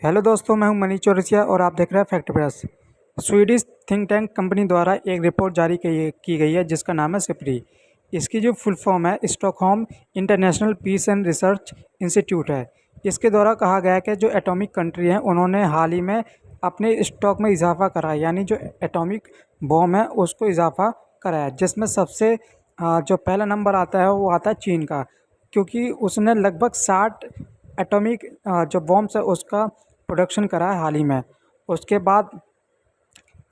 Hello दोस्तों, मैं हूं मनीष चौरसिया और आप देख रहे हैं fact press. Swedish think tank company द्वारा एक रिपोर्ट जारी की गई है जिसका नाम है सिप्री। इसकी जो फुल फॉर्म है Stockholm International Peace and Research Institute है। इसके द्वारा कहा गया है कि जो एटॉमिक कंट्री हैं उन्होंने हाल ही में अपने स्टॉक में इजाफा करा है, यानी जो एटॉमिक बॉम्ब है उसको इजाफा करा है, जिसमें सबसे जो पहला नंबर आता है वो आता है चीन का, क्योंकि उसने लगभग 60 एटॉमिक जो बॉम्ब्स है उसका प्रोडक्शन करा है हाल ही में। उसके बाद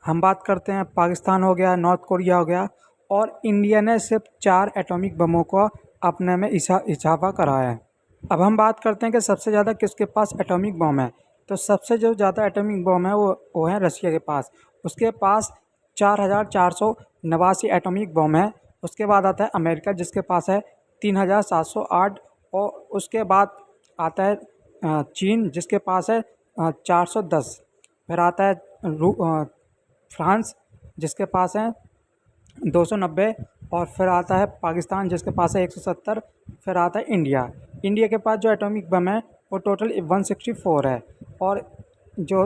हम बात करते हैं पाकिस्तान हो गया, नॉर्थ कोरिया हो गया, और इंडिया ने सिर्फ 4 एटॉमिक बमों को अपने में इजाफा करा है। अब हम बात करते हैं कि सबसे ज़्यादा किसके पास एटॉमिक बम है। तो सबसे जो ज़्यादा एटॉमिक बम है वो है रशिया के पास। उसके पास 4,489 एटॉमिक बम है। उसके बाद आता है अमेरिका जिसके पास है 3,708, और उसके बाद आता है चीन जिसके पास है 410। फिर आता है फ्रांस जिसके पास है 290, और फिर आता है पाकिस्तान जिसके पास है 170। फिर आता है इंडिया। इंडिया के पास जो एटॉमिक बम है वो टोटल 164 है, और जो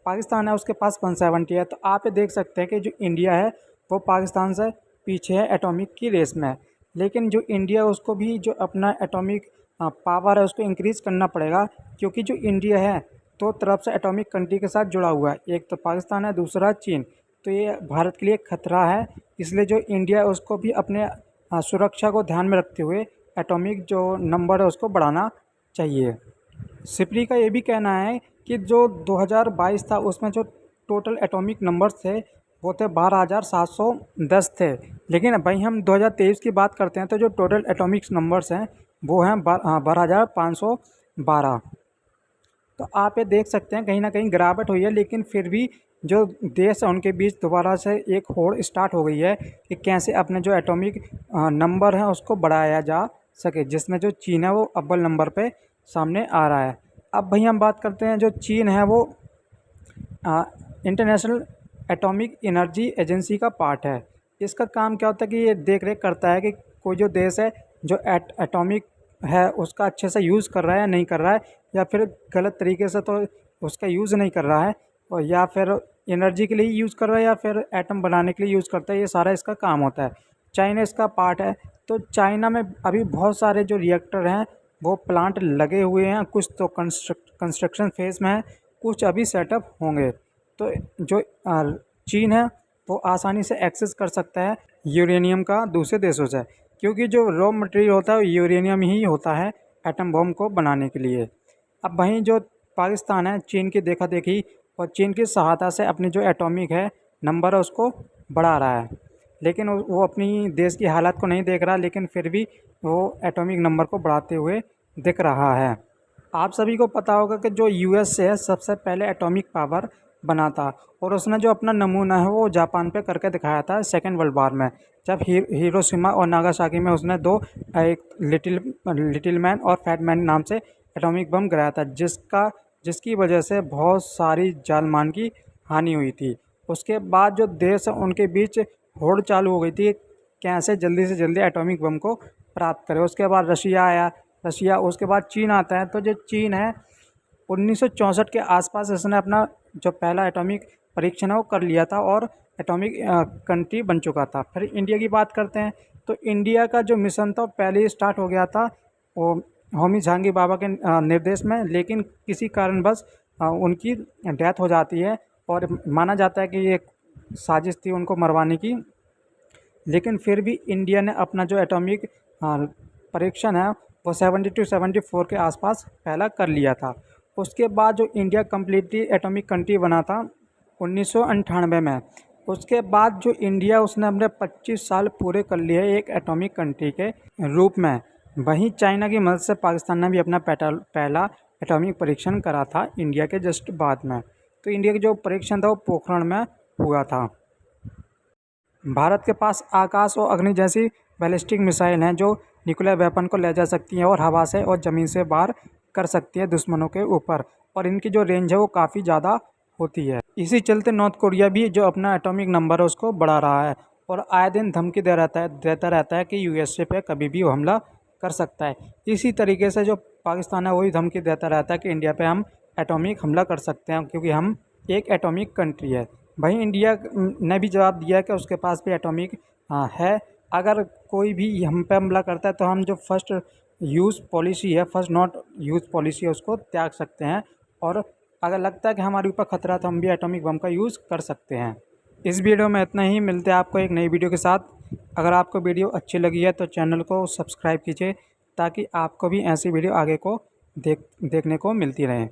पाकिस्तान है उसके पास 170 है। तो आप ये देख सकते हैं कि जो इंडिया है वो पाकिस्तान से पीछे है एटॉमिक की रेस में। लेकिन जो इंडिया उसको भी जो अपना एटॉमिक पावर है उसको इंक्रीज़ करना पड़ेगा, क्योंकि जो इंडिया है दो तरफ से एटॉमिक कंट्री के साथ जुड़ा हुआ है, एक तो पाकिस्तान है दूसरा चीन। तो ये भारत के लिए खतरा है, इसलिए जो इंडिया है उसको भी अपने सुरक्षा को ध्यान में रखते हुए एटॉमिक जो नंबर है उसको बढ़ाना चाहिए। सिप्री का ये भी कहना है कि जो 2022 था उसमें जो टोटल एटॉमिक नंबर्स थे वो थे 12,710 थे। लेकिन भाई हम 2023 की बात करते हैं तो जो टोटल एटॉमिक नंबर्स हैं वो हैं 12,512। तो आप ये देख सकते हैं कहीं ना कहीं गिरावट हुई है, लेकिन फिर भी जो देश है उनके बीच दोबारा से एक होड़ स्टार्ट हो गई है कि कैसे अपने जो एटॉमिक नंबर हैं उसको बढ़ाया जा सके, जिसमें जो चीन है वो अव्वल नंबर पे सामने आ रहा है। अब भाई हम बात करते हैं जो चीन है वो इंटरनेशनल एटॉमिक एनर्जी एजेंसी का पार्ट है। इसका काम क्या होता है कि ये देख रेख करता है कि कोई जो देश है जो एटॉमिक है उसका अच्छे से यूज़ कर रहा है या नहीं कर रहा है, या फिर गलत तरीके से तो उसका यूज़ नहीं कर रहा है, और या फिर एनर्जी के लिए यूज़ कर रहा है या फिर एटम बनाने के लिए यूज़ करता है। ये सारा इसका काम होता है। चाइना इसका पार्ट है। तो चाइना में अभी बहुत सारे जो रिएक्टर हैं वो प्लांट लगे हुए हैं, कुछ तो कंस्ट्रक्शन फेज़ में है, कुछ अभी सेटअप होंगे। तो जो चीन है वो आसानी से एक्सेस कर सकता है यूरेनियम का दूसरे देशों से, क्योंकि जो रॉ मटेरियल होता है वो यूरेनियम ही होता है एटम बम को बनाने के लिए। अब वहीं जो पाकिस्तान है चीन की देखा देखी और चीन की सहायता से अपनी जो एटॉमिक है नंबर है उसको बढ़ा रहा है, लेकिन वो अपनी देश की हालत को नहीं देख रहा, लेकिन फिर भी वो एटॉमिक नंबर को बढ़ाते हुए दिख रहा है। आप सभी को पता होगा कि जो यूएस है सबसे पहले एटॉमिक पावर बना था, और उसने जो अपना नमूना है वो जापान पे करके दिखाया था सेकेंड वर्ल्ड वार में, जब हिरोशिमा और नागासाकी में उसने दो एक लिटिल मैन और फैट मैन नाम से एटॉमिक बम गिराया था, जिसकी वजह से बहुत सारी जान मान की हानि हुई थी। उसके बाद जो देश है उनके बीच होड़ चालू हो गई थी कैसे जल्दी से जल्दी एटॉमिक बम को प्राप्त करें। उसके बाद रशिया आया, उसके बाद चीन आता है। तो जो चीन है 1964 के आसपास इसने अपना जो पहला एटॉमिक परीक्षण है वो कर लिया था और एटॉमिक कंट्री बन चुका था। फिर इंडिया की बात करते हैं तो इंडिया का जो मिशन था पहले ही स्टार्ट हो गया था वो होमी जहांगीर बाबा के निर्देश में, लेकिन किसी कारणवश उनकी डेथ हो जाती है और माना जाता है कि ये साजिश थी उनको मरवाने की। लेकिन फिर भी इंडिया ने अपना जो एटॉमिक परीक्षण है वो 72-74 के आसपास पहला कर लिया था। उसके बाद जो इंडिया कम्प्लीटली एटॉमिक कंट्री बना था 1998 में, उसके बाद जो इंडिया उसने अपने 25 साल पूरे कर लिए एक एटॉमिक कंट्री के रूप में। वहीं चाइना की मदद से पाकिस्तान ने भी अपना पहला एटॉमिक परीक्षण करा था इंडिया के जस्ट बाद में। तो इंडिया का जो परीक्षण था वो पोखरण में हुआ था। भारत के पास आकाश और अग्नि जैसी बैलिस्टिक मिसाइल हैं जो न्यूक्लियर वेपन को ले जा सकती हैं और हवा से और ज़मीन से वार कर सकती है दुश्मनों के ऊपर, और इनकी जो रेंज है वो काफ़ी ज़्यादा होती है। इसी चलते नॉर्थ कोरिया भी जो अपना एटॉमिक नंबर है उसको बढ़ा रहा है और आए दिन धमकी देता रहता है कि यूएसए पे कभी भी वो हमला कर सकता है। इसी तरीके से जो पाकिस्तान है वही धमकी देता रहता है कि इंडिया पे हम एटॉमिक हमला कर सकते हैं, क्योंकि हम एक एटॉमिक कंट्री है। वहीं इंडिया ने भी जवाब दिया है कि उसके पास भी एटॉमिक है। अगर कोई भी हम पे हमला करता है तो हम जो फर्स्ट यूज़ पॉलिसी है, फर्स्ट नॉट यूज़ पॉलिसी है, उसको त्याग सकते हैं। और अगर लगता है कि हमारे ऊपर खतरा है तो हम भी एटॉमिक बम का यूज़ कर सकते हैं। इस वीडियो में इतना ही। मिलते हैं आपको एक नई वीडियो के साथ। अगर आपको वीडियो अच्छी लगी है तो चैनल को सब्सक्राइब कीजिए, ताकि आपको भी ऐसी वीडियो आगे को देखने को मिलती रहें।